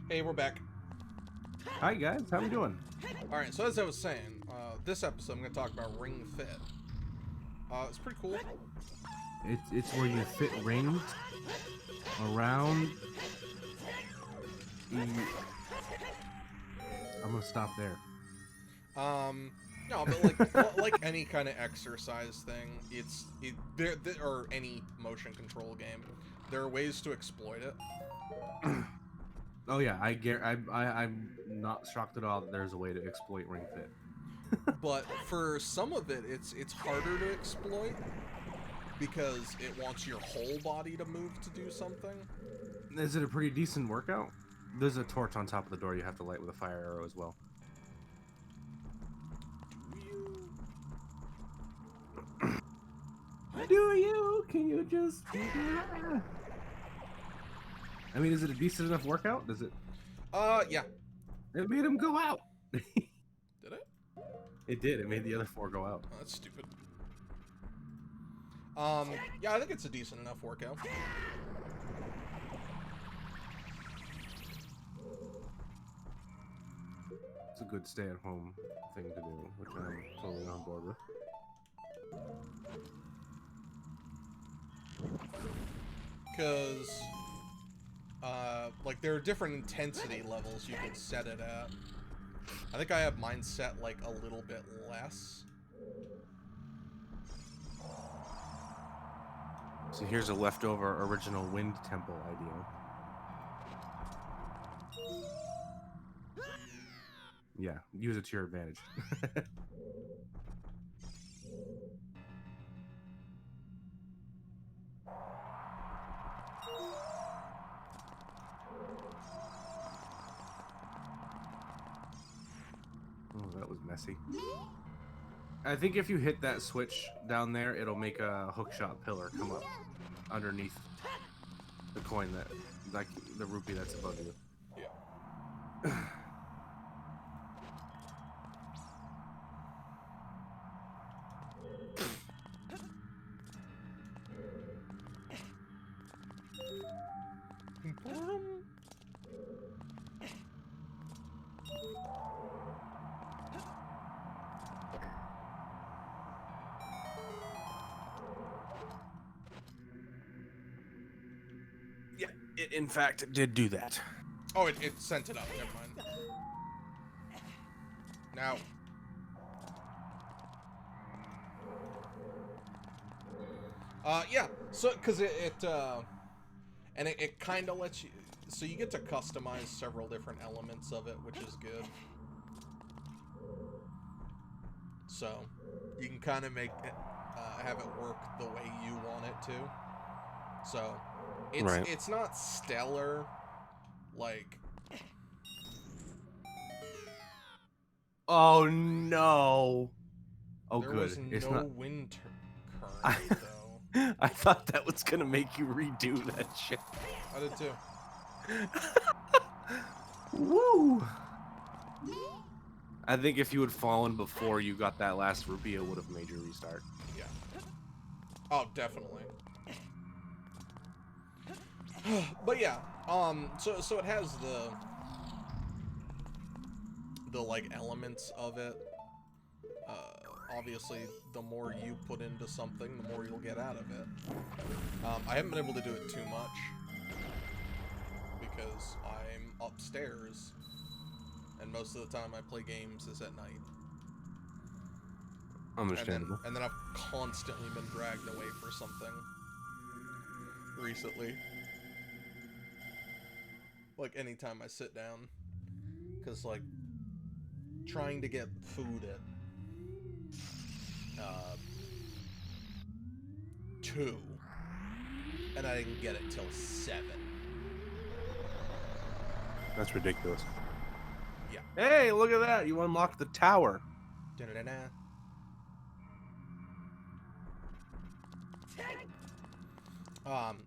Hey, we're back. Hi guys, how we doing? Alright, so as I was saying, this episode I'm going to talk about Ring Fit. It's pretty cool. It's where you fit rings around. I'm gonna stop there. No, but like any kind of exercise thing, or any motion control game, there are ways to exploit it. Oh yeah, I'm not shocked at all that there's a way to exploit Ring Fit. But for some of it, it's harder to exploit because it wants your whole body to move to do something. Is it a pretty decent workout? There's a torch on top of the door you have to light with a fire arrow as well. Do you? Can you just... I mean, is it a decent enough workout? Does it... Yeah. It made him go out. Did it? It did. It made the other four go out. Oh, that's stupid. Yeah, I think it's a decent enough workout. It's a good stay-at-home thing to do, which I'm totally on board with. Because, like, there are different intensity levels you can set it at. I think I have mine set, like, a little bit less. So here's a leftover original Wind Temple idea. Yeah, use it to your advantage. Oh, that was messy. I think if you hit that switch down there, it'll make a hookshot pillar come up underneath the coin that, like, the rupee that's above you. Yeah. Yeah, it in fact did do that. Oh, it sent it up. Never mind. Now. Yeah. So, because it kind of lets you. So you get to customize several different elements of it, which is good. So you can kind of make it, have it work the way you want it to. So it's not stellar, like. Oh no! Oh There good. was It's no not. wind current though. I thought that was gonna make you redo that shit. I did too. Woo! I think if you had fallen before you got that last rupee, it would have made you restart. Yeah. Oh, definitely. But yeah, so it has the like elements of it. Obviously, the more you put into something, the more you'll get out of it. I haven't been able to do it too much because I'm upstairs, and most of the time I play games is at night. Understandable. And then I've constantly been dragged away for something recently. Like anytime I sit down, because like trying to get food at 2, and I didn't get it till 7. That's ridiculous. Yeah. Hey, look at that! You unlocked the tower. Da-da-da-da.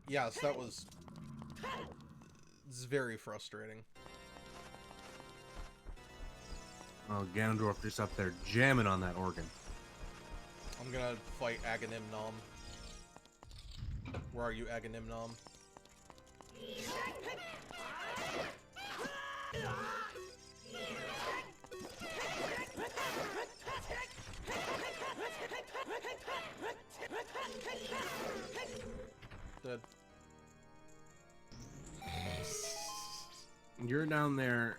Yeah, so that was... It's very frustrating. Oh, Ganondorf just up there jamming on that organ. I'm gonna fight Agamemnon. Where are you, Agamemnon? You're down there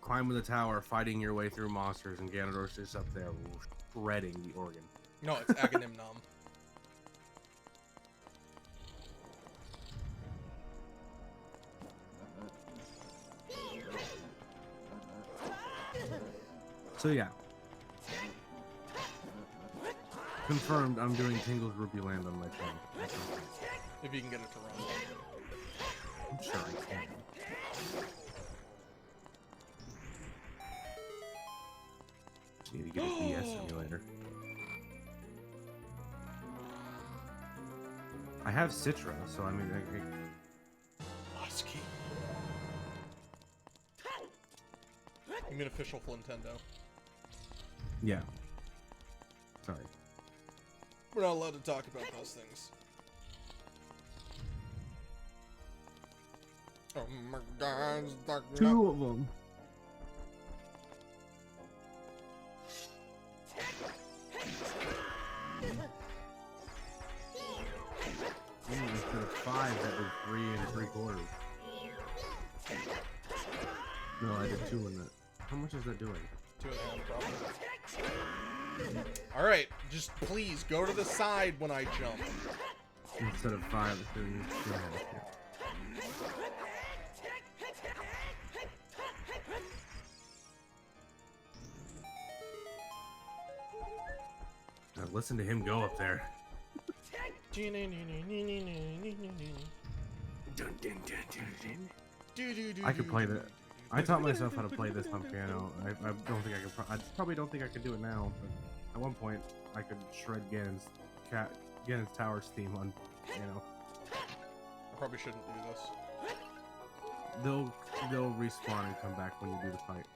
climbing the tower, fighting your way through monsters, and Ganondorf's just up there shredding the organ. No, it's Agamemnon. So yeah. Confirmed, I'm doing Tingle's Rupee Land on my channel. If you can get it to run. I'm sure I can. Just need to get a DS emulator. I have Citra, so I mean, Husky. You mean official for Nintendo? yeah. Sorry. We're not allowed to talk about those things. Oh my God! Two of them. Instead of 5, that was 3 3/4. No, I did 2 in that. How much is that doing? 2.5 probably. Alright, just please go to the side when I jump. Instead of 5, it's doing 2.5. Now listen to him go up there. I could play that. I taught myself how to play this on piano. I don't think I could. I probably don't think I could do it now. But at one point, I could shred Ganon's Tower's theme on piano. I probably shouldn't do this. They'll respawn and come back when you do the fight.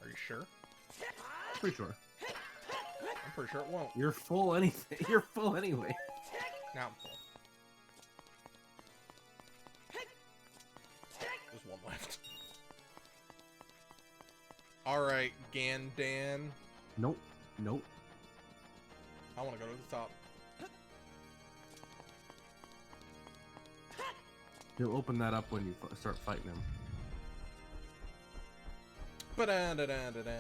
Are you sure? Pretty sure. I'm pretty sure it won't. You're full anything. You're full anyway. Now I'm full. There's one left. Alright, Gandan. Nope. Nope. I want to go to the top. He'll open that up when you start fighting him. Ba-da-da-da-da-da.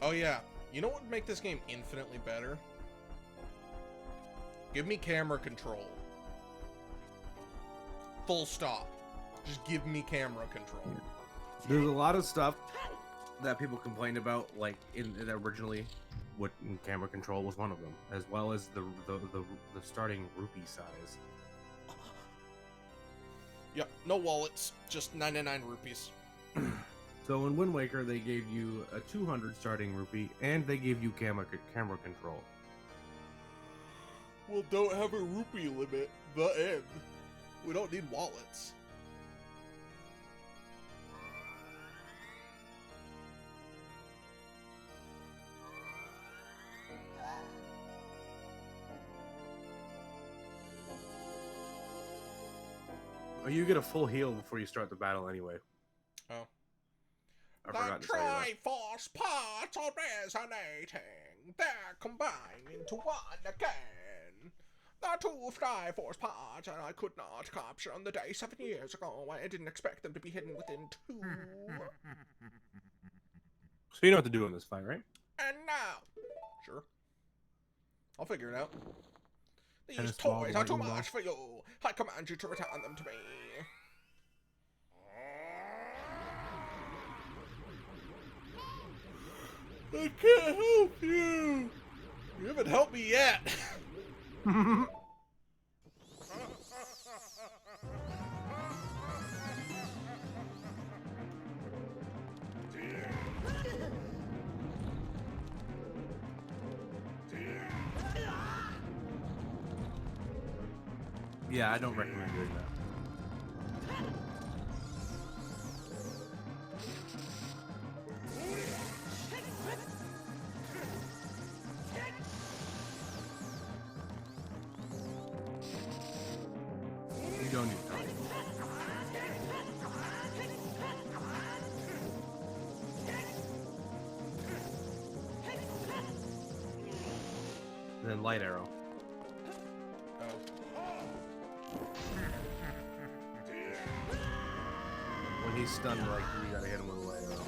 Oh yeah, you know what would make this game infinitely better? Give me camera control. Full stop. Just give me camera control. Yeah. There's a lot of stuff that people complained about, like originally, what camera control was one of them, as well as the starting rupee size. Yep, no wallets, just 99 rupees. So in Wind Waker, they gave you a 200 starting rupee, and they gave you camera control. Well, don't have a rupee limit. The end. We don't need wallets. Oh, you get a full heal before you start the battle anyway. Oh. I forgot to say that. Triforce parts are resonating. They're combined into one again. The two Triforce parts I could not capture on the day 7 years ago. I didn't expect them to be hidden within 2. So you know what to do in this fight, right? And now. Sure. I'll figure it out. These Tennis toys ball, are too lightning much for you. I command you to return them to me. I can't help you. You haven't helped me yet. Yeah, I don't recommend doing that. You don't need time. And then light arrow. he's stunned like you gotta hit him with a light arrow.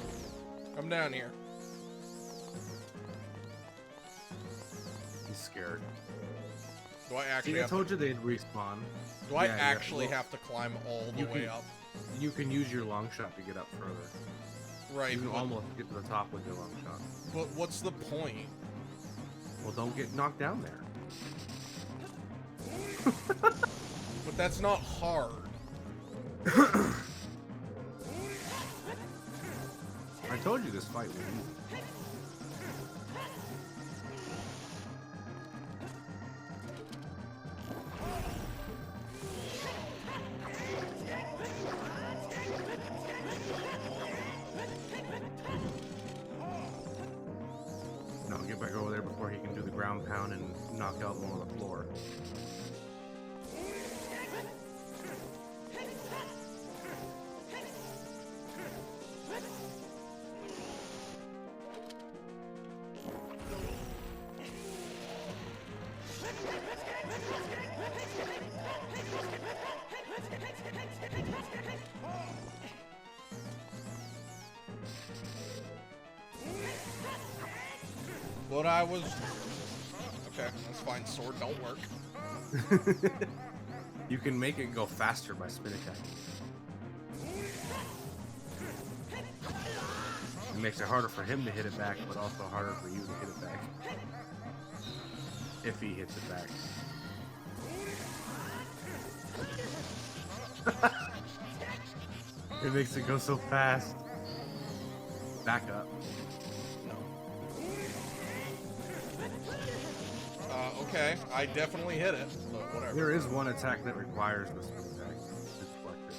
I'm down here. He's scared. Do I actually See, I have told you they'd respawn. Do I Yeah, actually well, have to climb all the you way can- up? You can use your long shot to get up further. Right. You can But, almost get to the top with your long shot. but what's the point? Well, don't get knocked down there. But that's not hard. I told you this fight was easy. No, get back over there before he can do the ground pound and knock out one on the floor. But I was... Okay, that's fine. Sword don't work. You can make it go faster by spin attacking. It makes it harder for him to hit it back, but also harder for you to hit it back. If he hits it back. It makes it go so fast. Back up. Okay, I definitely hit it, but whatever. There is one attack that requires the spin attack. It's deflected.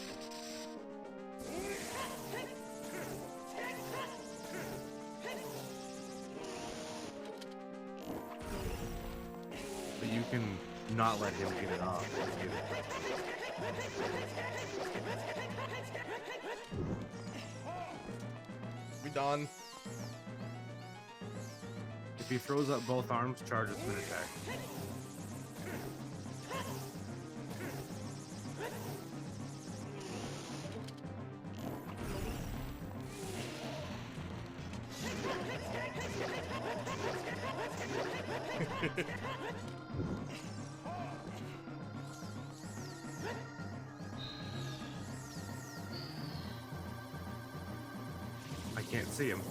But you can not let him get it off. We done. If he throws up both arms, charge a spin attack. I can't see him.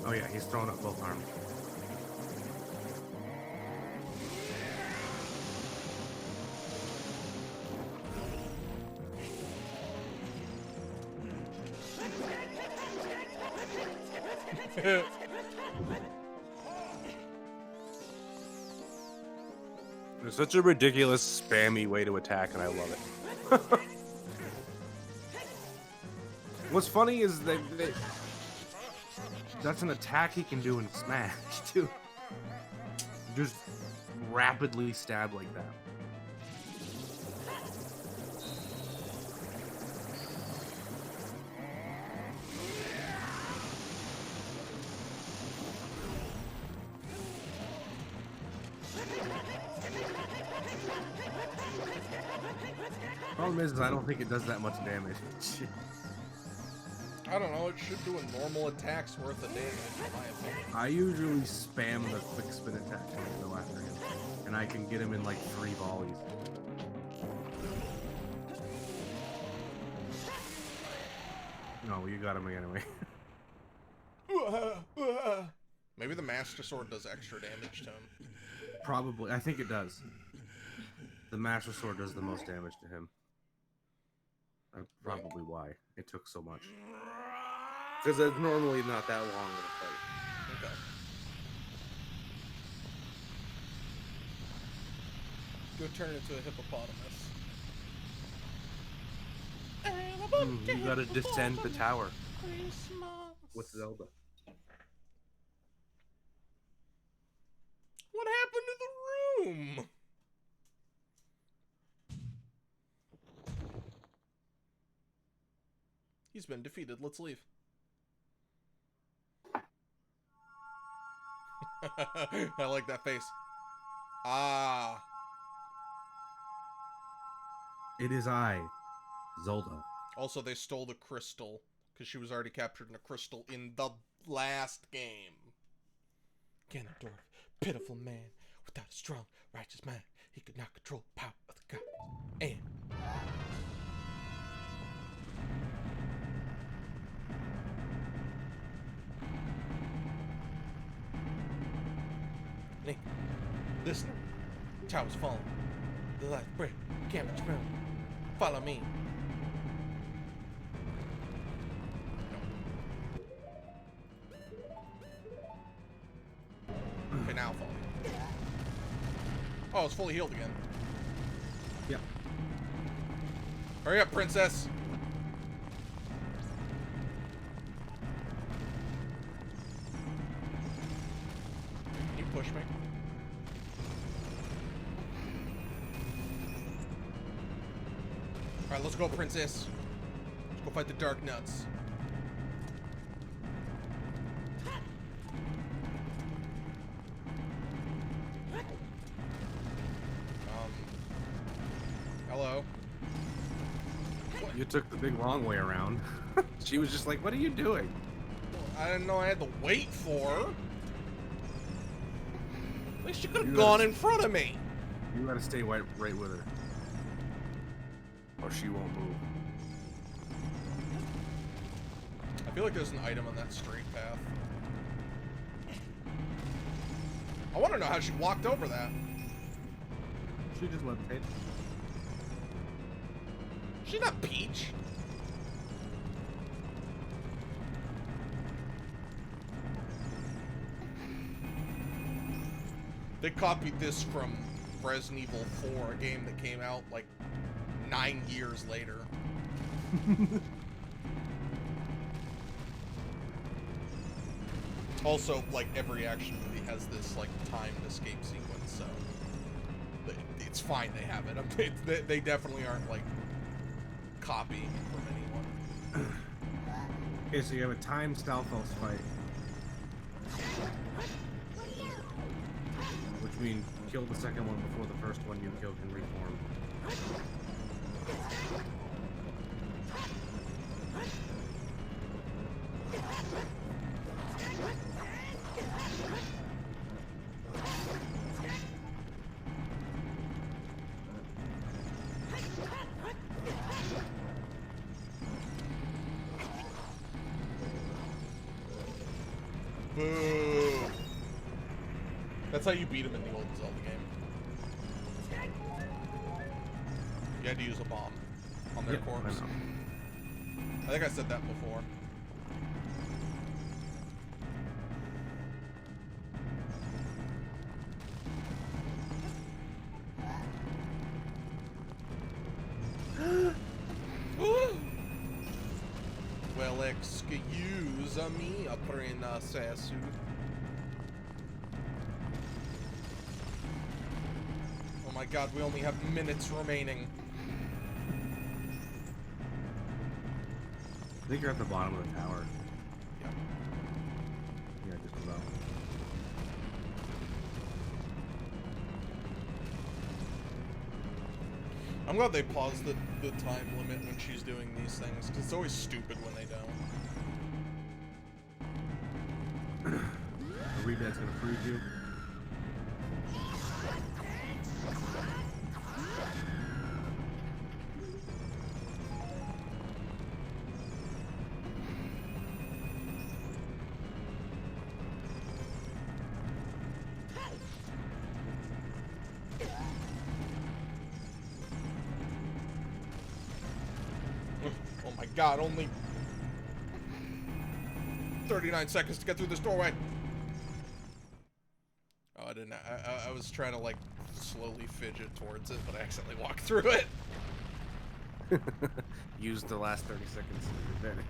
Oh yeah, he's throwing up both arms. It's such a ridiculous, spammy way to attack, and I love it. What's funny is that that's an attack he can do in Smash, too. Just rapidly stab like that. Problem is, I don't think it does that much damage. I don't know, it should do a normal attack's worth of damage, in my opinion. I usually spam the quick spin attack when I go after him, and I can get him in like 3 volleys. No, you got him anyway. Maybe the Master Sword does extra damage to him. Probably. I think it does. The Master Sword does the most damage to him. Probably why it took so much. Because it's normally not that long of a fight. Okay. Go turn into a hippopotamus. You gotta descend the tower with Zelda. What happened to the room? He's been defeated. Let's leave. I like that face. Ah. It is I, Zelda. Also, they stole the crystal, because she was already captured in a crystal in the last game. Ganondorf, pitiful man, without a strong, righteous mind, he could not control the power of the gods. And... Link, listen, tower's falling. The last breath, can't much room. Follow me. Okay, now follow me. Oh, it's fully healed again. Yeah. Hurry up, princess. Can you push me? Alright, let's go, princess. Let's go fight the dark nuts. Hello. You took the big long way around. She was just like, what are you doing? I didn't know I had to wait for her. At least she could have gone in front of me. You gotta stay right with her. Or she won't move. I feel like there's an item on that straight path. I want to know how she walked over that. She just levitated. She's not Peach. They copied this from Resident Evil 4, a game that came out like 9 years later. Also, like, every action movie has this, like, timed escape sequence, so it's fine they have it. They definitely aren't, like, copying it from anyone. Okay, so you have a timed Stalfos fight. Which means kill the second one before the first one you killed can reform. Boo! That's how you beat him in the old Zelda game. You had to use a bomb on their corpse. I think I said that before. Well, excuse me, princess. Oh my god, we only have minutes remaining. I think you're at the bottom of the tower. Yeah. Yeah, just about. I'm glad they paused the time limit when she's doing these things, because it's always stupid when they don't. A rebat's gonna freeze you. Oh my god, only 39 seconds to get through this doorway. Oh, I didn't. I was trying to, like, slowly fidget towards it, but I accidentally walked through it. Use the last 30 seconds to your advantage.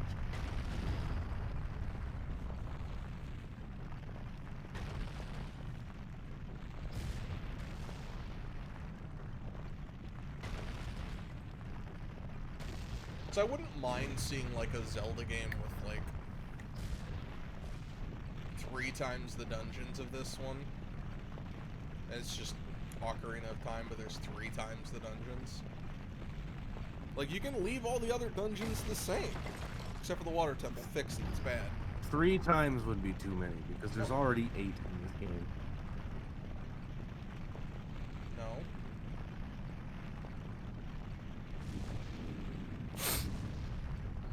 So I wouldn't mind seeing, like, a Zelda game with, like, 3 times the dungeons of this one. And it's just Ocarina of Time, but there's 3 times the dungeons. Like, you can leave all the other dungeons the same. Except for the water temple. Fix it. It's bad. 3 times would be too many, because there's already 8 in this game. No.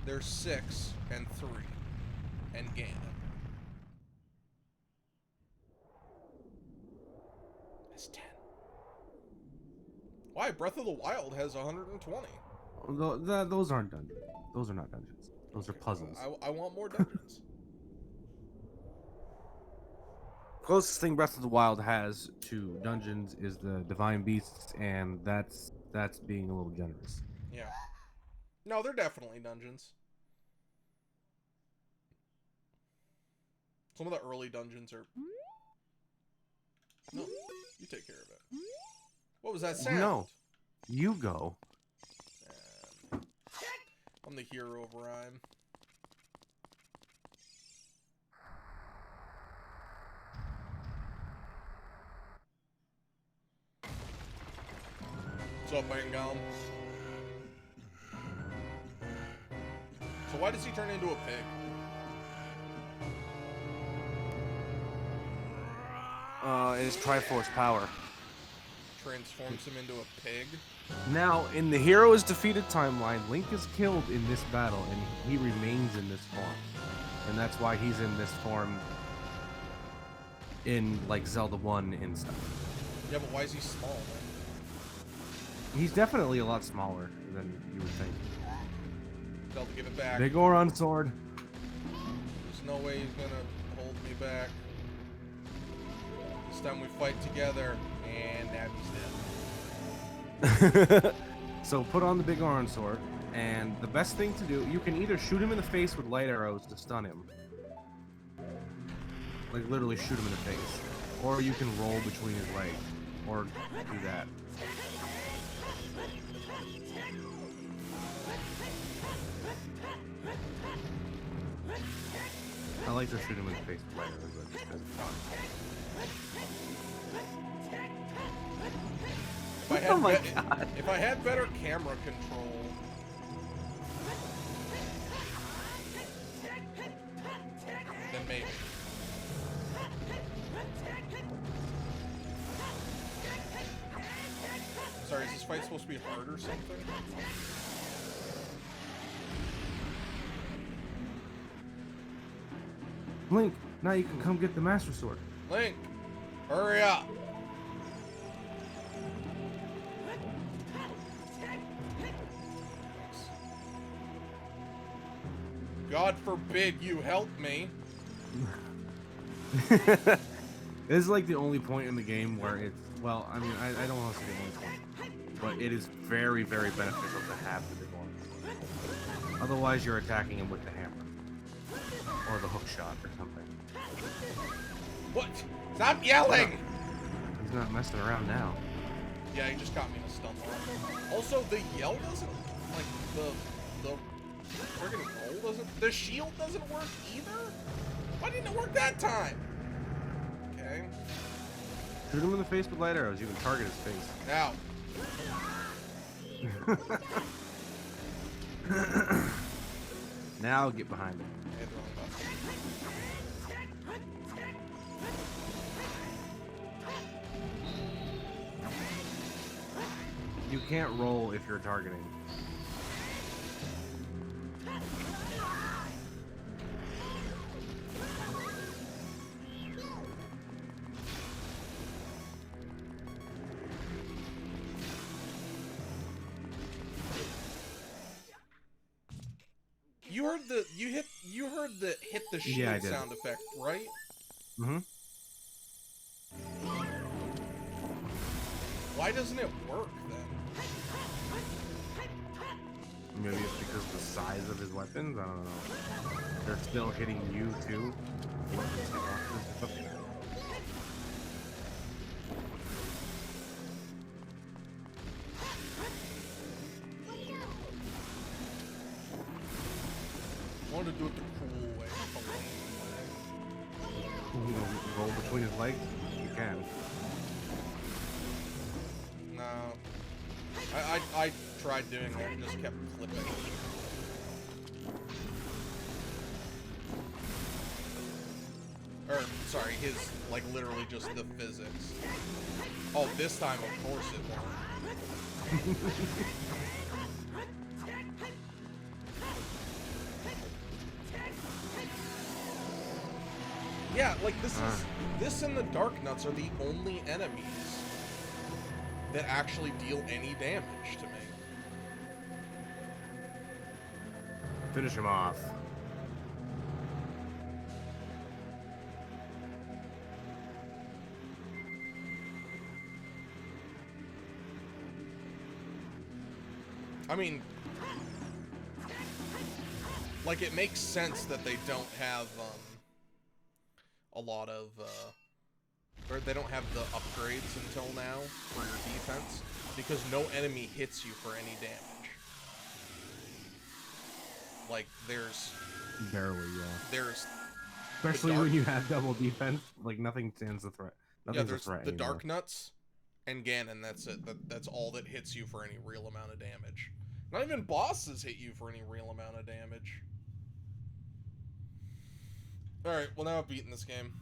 There's 6 and 3. And Ganon. That's 10. Why? Breath of the Wild has 120. Those aren't dungeons. Those are not dungeons. Those are puzzles. I want more dungeons. Closest thing Breath of the Wild has to dungeons is the divine beasts, and that's being a little generous. Yeah. No, they're definitely dungeons. Some of the early dungeons are... No, you take care of it. What was that sound? No, you go. I'm the hero of Rhyme. What's up, Bangam? So why does he turn into a pig? It's Triforce power. Transforms him into a pig? Now, in the hero is defeated timeline, Link is killed in this battle, and he remains in this form. And that's why he's in this form in, like, Zelda 1 and stuff. Yeah, but why is he small, man? He's definitely a lot smaller than you would think. Zelda, give it back. Big Goron sword. There's no way he's gonna hold me back. This time we fight together, and now he's dead. So put on the Big Goron sword, and the best thing to do, you can either shoot him in the face with light arrows to stun him. Like literally shoot him in the face. Or you can roll between his legs. Or do that. I like to shoot him in the face with light arrows, but just 'cause it's fun. If I had better camera control, then maybe. Sorry, is this fight supposed to be hard or something? Link, now you can come get the Master Sword. Link, hurry up! God forbid you help me. This is like the only point in the game where it's, well, I mean, I don't want to say the only point, but it is very, very beneficial to have the big one. Otherwise, you're attacking him with the hammer. Or the hook shot or something. What? Stop yelling! He's not messing around now. Yeah, he just got me in a stun line. Also, the yell doesn't, like, the friggin' roll doesn't, the shield doesn't work either? Why didn't it work that time? Okay. Shoot him in the face with light arrows. You can target his face. Now. Now get behind him. I hit the wrong button. You can't roll if you're targeting. You heard the hit the shield sound effect, right? Mm-hmm. Why doesn't it work then? Maybe it's because of the size of his weapons. I don't know. They're still hitting you too. I wanted to do it the cool way. You know, roll between his legs. You can. No. I I tried doing that and just kept clipping. Or, sorry, his, like, literally just the physics. Oh, this time, of course it won't. Yeah, like, this and the Dark Nuts are the only enemies that actually deal any damage to me. Finish him off. I mean, like, it makes sense that they don't have, a lot of, or they don't have the upgrades until now for your defense, because no enemy hits you for any damage. Like, there's... Barely, yeah. There's... Especially when you have double defense, like, nothing stands a threat. Nothing's there's a threat the anymore. Dark Nuts and Ganon, that's it. That's all that hits you for any real amount of damage. Not even bosses hit you for any real amount of damage. Alright, well now I've beaten this game.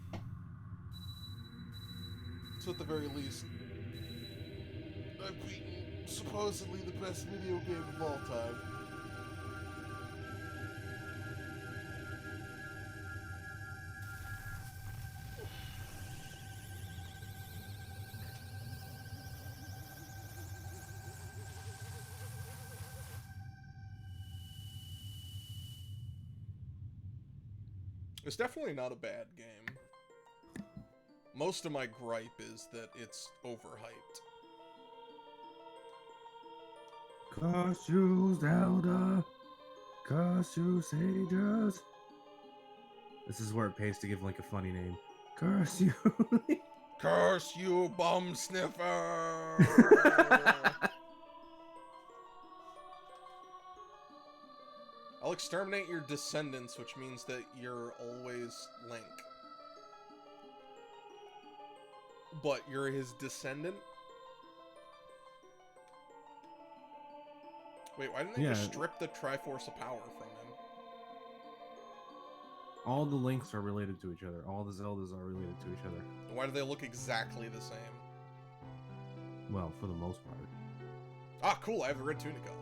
So at the very least, I've beaten supposedly the best video game of all time. It's definitely not a bad game. Most of my gripe is that it's overhyped. Curse you, Zelda. Curse you, sages. This is where it pays to give Link a funny name. Curse you. Curse you, bum sniffer! I'll exterminate your descendants, which means that you're always Link. But you're his descendant? Wait, why didn't they just strip the Triforce of Power from him? All the Links are related to each other. All the Zeldas are related to each other. Why do they look exactly the same? Well, for the most part. Ah, cool, I have a red tunic on.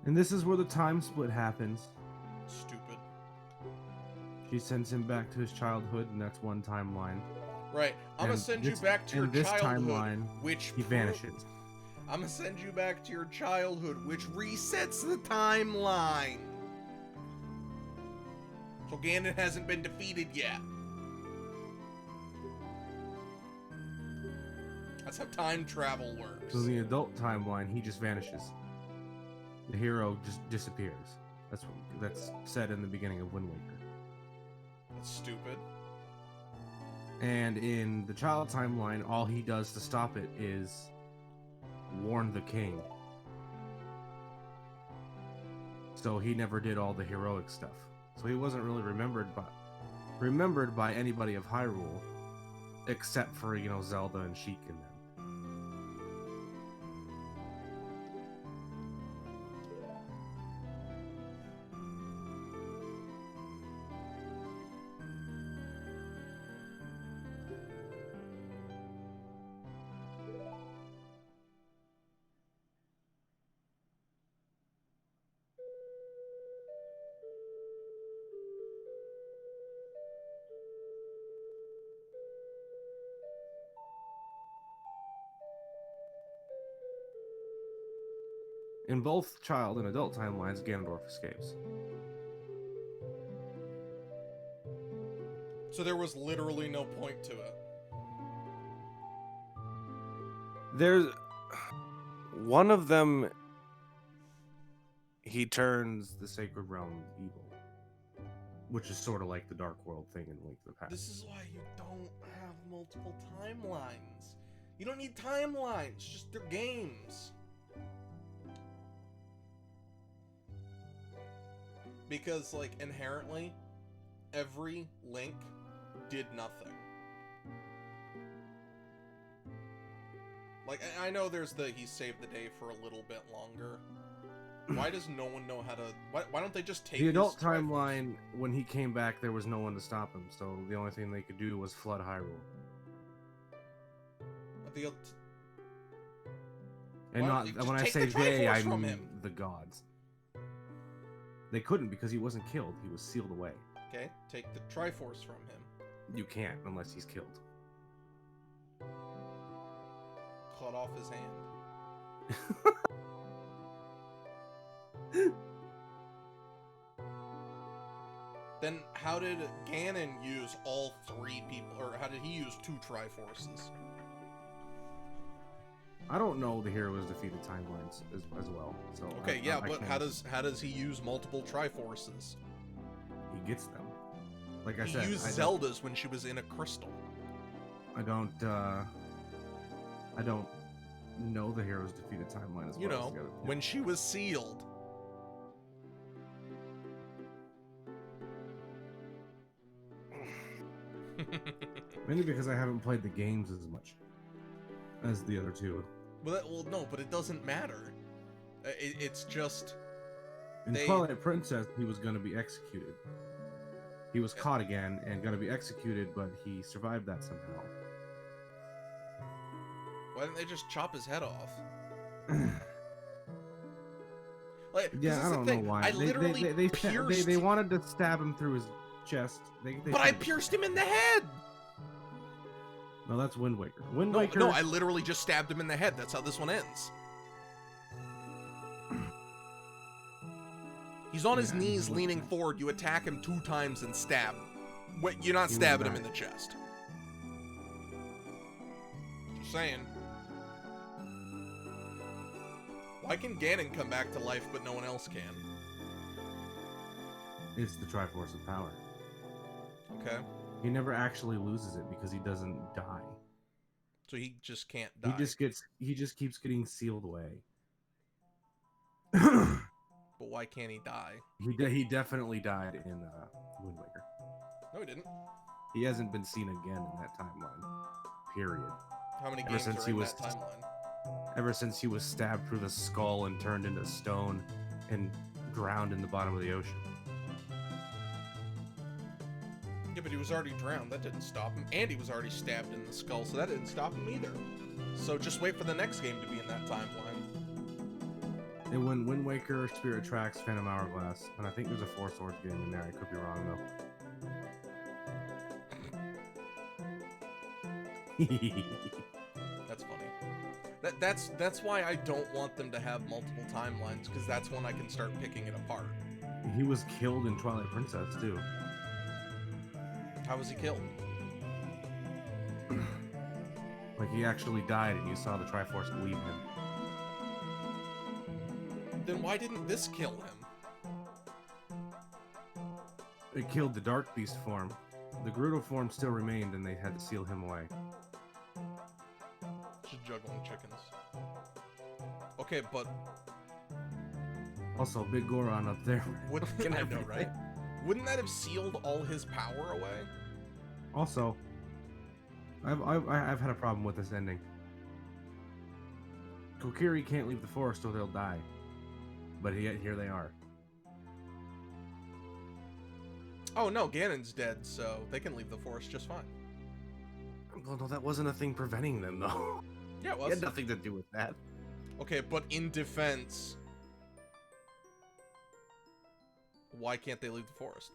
And this is where the time split happens. Stupid. She sends him back to his childhood, and that's one timeline. Right. I'm gonna send you back to your childhood, which he vanishes. I'm gonna send you back to your childhood, which resets the timeline. So Ganon hasn't been defeated yet. That's how time travel works. So in the adult timeline, he just vanishes. The hero just disappears. That's said in the beginning of Wind Waker. That's stupid. And in the child timeline, all he does to stop it is warn the king. So he never did all the heroic stuff. So he wasn't really remembered by anybody of Hyrule, except for, you know, Zelda and Sheik and them. In both child and adult timelines, Ganondorf escapes. So there was literally no point to it. There's one of them, he turns the Sacred Realm evil, which is sort of like the Dark World thing in Link to the Past. This is why you don't have multiple timelines. You don't need timelines, just they're games. Because, like, inherently, every Link did nothing. Like, I know there's the he saved the day for a little bit longer. Why does no one know how to... Why don't they just take The adult his Triforce? timeline, when he came back, there was no one to stop him, so the only thing they could do was flood Hyrule. The, And Why don't not you just when I take say the they, Triforce I from mean him? the gods. They couldn't because he wasn't killed. He was sealed away. okay, take the Triforce from him. You can't unless he's killed. Cut off his hand. Then how did Ganon use all 3 people, or how did he use 2 Triforces? I don't know the heroes defeated timelines as well. So Okay, yeah, but can't- how does he use multiple Triforces? he gets them? Like I He said, used I Zelda's when she was in a crystal. I don't know the heroes defeated timeline as well. You know, as the other- when she was sealed. Mainly because I haven't played the games as much as the other 2. Well, no, but it doesn't matter. It's just... In Twilight Princess, he was going to be executed. He was caught again and going to be executed, but he survived that somehow. Why didn't they just chop his head off? Like, 'cause Yeah, that's I the don't thing. know why. I literally pierced... They wanted to stab him through his chest. But I pierced him in the head! No, that's Wind Waker. Wind No, Waker. no, I literally just stabbed him in the head. That's how this one ends. He's on his knees leaning forward. You attack him 2 times and stab. Wait, you're not He stabbing will him in the chest. Just saying. Why can Ganon come back to life but no one else can? It's the Triforce of Power. Okay. He never actually loses it because he doesn't die. So he just can't die. He just keeps getting sealed away. But why can't he die? He definitely died in Wind Waker. No, he didn't. He hasn't been seen again in that timeline. Period. How many Ever games since are he in was- that timeline? Ever since he was stabbed through the skull and turned into stone and drowned in the bottom of the ocean. Yeah, but he was already drowned. That didn't stop him. And he was already stabbed in the skull, so that didn't stop him either. So just wait for the next game to be in that timeline. And when Wind Waker, Spirit Tracks, Phantom Hourglass, and I think there's a Four Swords game in there. I could be wrong though. That's funny. That's why I don't want them to have multiple timelines, because that's when I can start picking it apart. He was killed in Twilight Princess too. How was he killed? Like he actually died, and you saw the Triforce leave him. Then why didn't this kill him? It killed the Dark Beast form. The Gerudo form still remained, and they had to seal him away. Just juggling chickens. Okay, but Also, Big Goron up there. wouldn't I know, right? Wouldn't that have sealed all his power away? Also, I've had a problem with this ending. Kokiri can't leave the forest or they'll die. But yet here they are. Oh no, Ganon's dead, so they can leave the forest just fine. Well, no, that wasn't a thing preventing them, though. Yeah, it It was. had nothing to do with that. Okay, but in defense, why can't they leave the forest?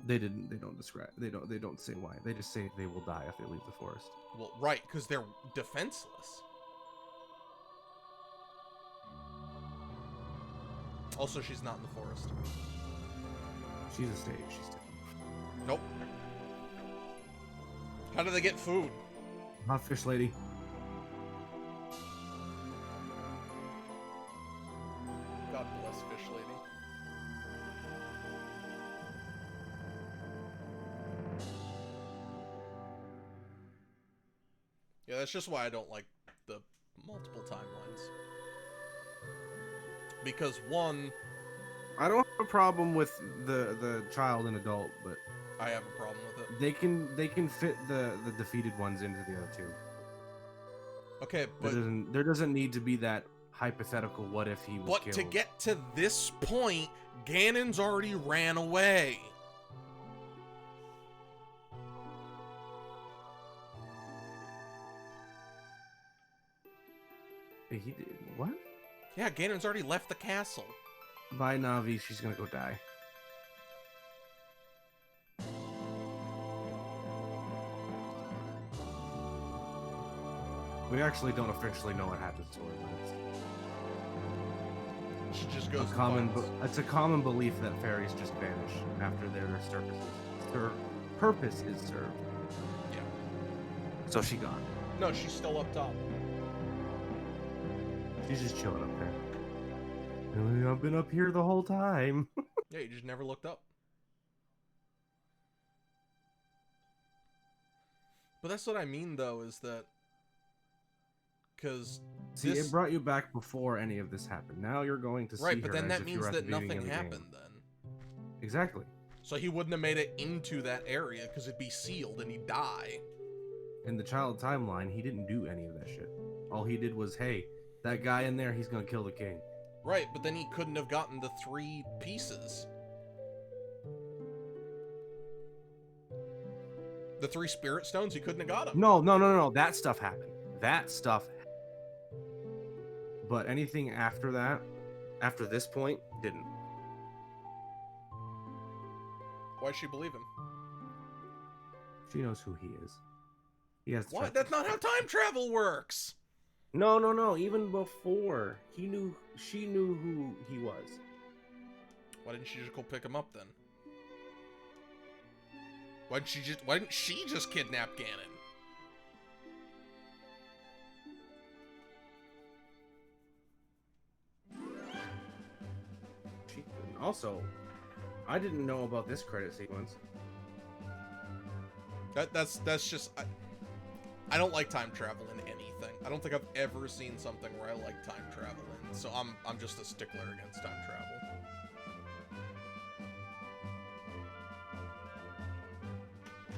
They didn't. They don't describe. They don't say why. They just say they will die if they leave the forest. Well, right, because they're defenseless. Also, she's not in the forest. She's a stage. She's dead. Nope. How do they get food? Hot fish lady. God bless Fish Lady. Yeah, that's just why I don't like the multiple timelines. Because one, I don't have a problem with the child and adult, but I have a problem with it. they can fit the defeated ones into the other two. Okay, but There doesn't need to be that hypothetical what if he was killed. to get to this point, Ganon's already ran away. He did what? Yeah, Ganon's already left the castle. Bye, Navi. She's gonna go die. We actually don't officially know what happens to her. She just goes. It's a common belief that fairies just vanish after their purpose is served. Yeah. So she gone. No, she's still up top. She's just chilling up there. I've been up here the whole time. Yeah, you just never looked up. But that's what I mean, though, is that... Because... See, it brought you back before any of this happened. Now you're going to see her. Right, but then that means that nothing happened then. Exactly. So he wouldn't have made it into that area because it'd be sealed and he'd die. In the child timeline, he didn't do any of that shit. All he did was, hey, that guy in there, he's gonna kill the king. Right, but then he couldn't have gotten the 3 pieces. The 3 spirit stones, he couldn't have got them. No. That stuff happened. But anything after that, after this point, didn't. Why'd she believe him? She knows who he is. He has. What? That's not how time travel works! No. Even before, she knew who he was. Why didn't she just go pick him up then? Why didn't she just kidnap Ganon? Also, I didn't know about this credit sequence. That's just I don't like time travel in anything. I don't think I've ever seen something where I like time travel in. So I'm just a stickler against time travel.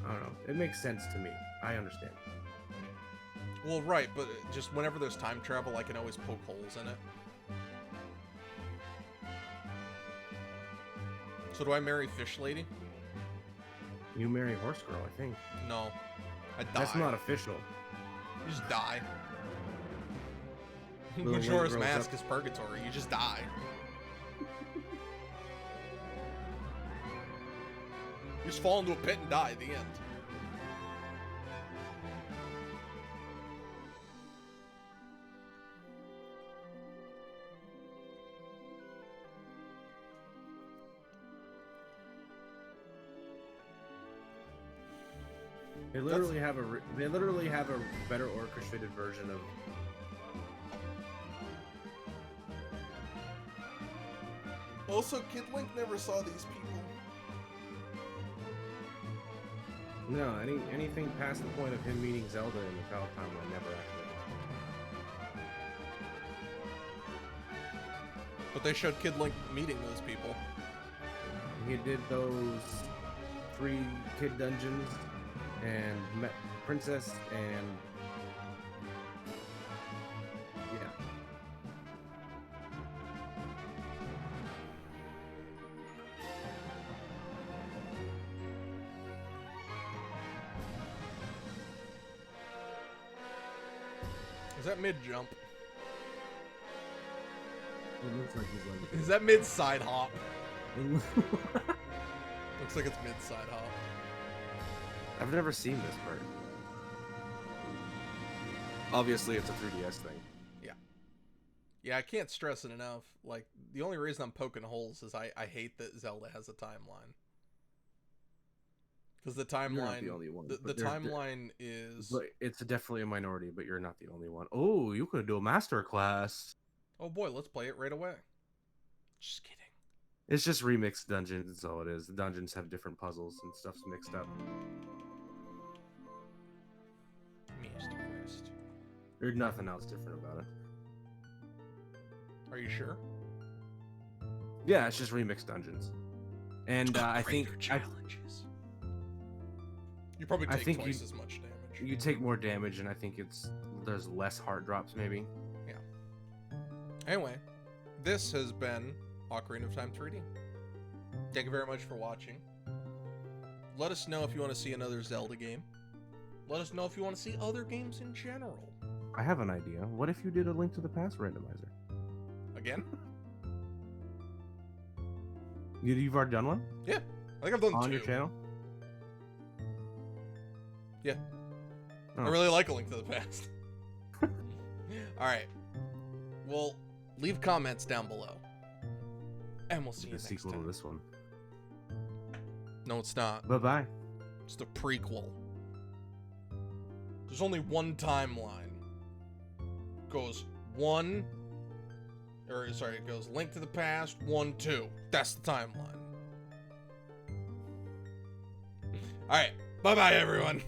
I don't know. It makes sense to me. I understand. Well, right, but just whenever there's time travel, I can always poke holes in it. So do I marry Fish Lady? You marry Horse Girl, I think. No. I die. That's not official. You just die. Little Majora's Link Mask grows is purgatory. You just die. You just fall into a pit and die at the end. They literally have a better orchestrated version of. Also, Kid Link never saw these people. No, anything past the point of him meeting Zelda in the child timeline never actually. But they showed Kid Link meeting those people. He did those 3 kid dungeons and met Princess and yeah. Is that mid-jump? It looks like he's like. Is that mid-side hop? Looks like it's mid-side hop. I've never seen this part. Obviously, it's a 3DS thing. Yeah. Yeah, I can't stress it enough. Like, the only reason I'm poking holes is I hate that Zelda has a timeline. Because the timeline... You're not the only one. The timeline is... But it's definitely a minority, but you're not the only one. Oh, you could do a master class. Oh boy, let's play it right away. Just kidding. It's just remixed dungeons, that's all it is. The dungeons have different puzzles and stuff's mixed up. There's nothing else different about it. Are you sure? Yeah, it's just remixed dungeons. And I think challenges. You probably take twice as much damage. you take more damage, and I think there's less heart drops, maybe. Yeah. Anyway, this has been Ocarina of Time 3D. Thank you very much for watching. Let us know if you want to see another Zelda game. Let us know if you want to see other games in general. I have an idea. What if you did a Link to the Past randomizer? Again? You've already done one? Yeah. I think I've done 2. On your channel? Yeah. Oh. I really like A Link to the Past. Alright. Well, leave comments down below. And we'll see you The next sequel time. to this one. No, it's not. Bye-bye. It's the prequel. There's only one timeline. Goes it goes Link to the Past, 1, 2. That's the timeline. Alright, bye-bye everyone.